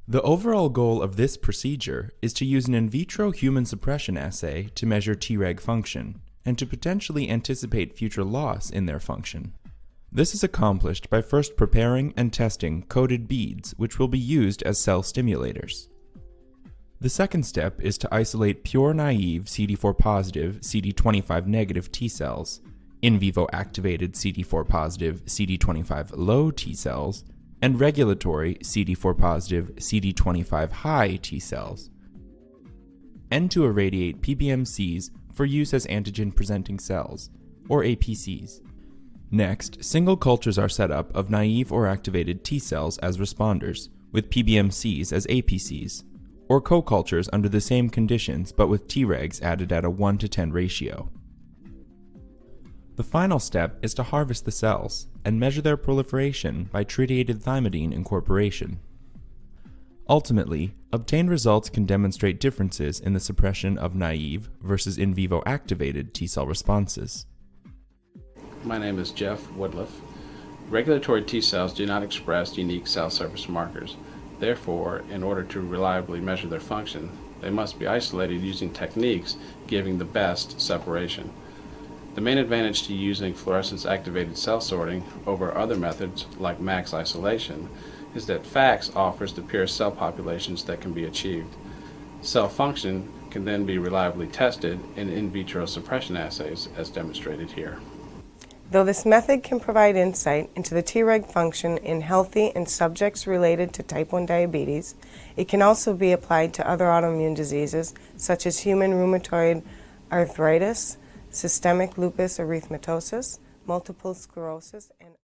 The overall goal of this procedure is to use an in vitro human suppression assay to measure Treg function, and to potentially anticipate future loss in their function. This is accomplished by first preparing and testing coated beads which will be used as cell stimulators. The second step is to isolate pure naive CD4 positive, CD25 negative T cells, in vivo activated CD4 positive, CD25 low T cells, and regulatory CD4 positive, CD25 high T cells, and to irradiate PBMCs for use as antigen-presenting cells, or APCs. Next, single cultures are set up of naive or activated T cells as responders, with PBMCs as APCs, or co-cultures under the same conditions but with Tregs added at a 1:10 ratio. The final step is to harvest the cells and measure their proliferation by tritiated thymidine incorporation. Ultimately, obtained results can demonstrate differences in the suppression of naive versus in vivo activated T cell responses. My name is Jeff Woodliff. Regulatory T cells do not express unique cell surface markers. Therefore, in order to reliably measure their function, they must be isolated using techniques giving the best separation. The main advantage to using fluorescence-activated cell sorting over other methods like max isolation is that FACS offers the purest cell populations that can be achieved. Cell function can then be reliably tested in vitro suppression assays as demonstrated here. Though this method can provide insight into the Treg function in healthy and subjects related to type 1 diabetes, it can also be applied to other autoimmune diseases such as human rheumatoid arthritis, systemic lupus erythematosus, multiple sclerosis, and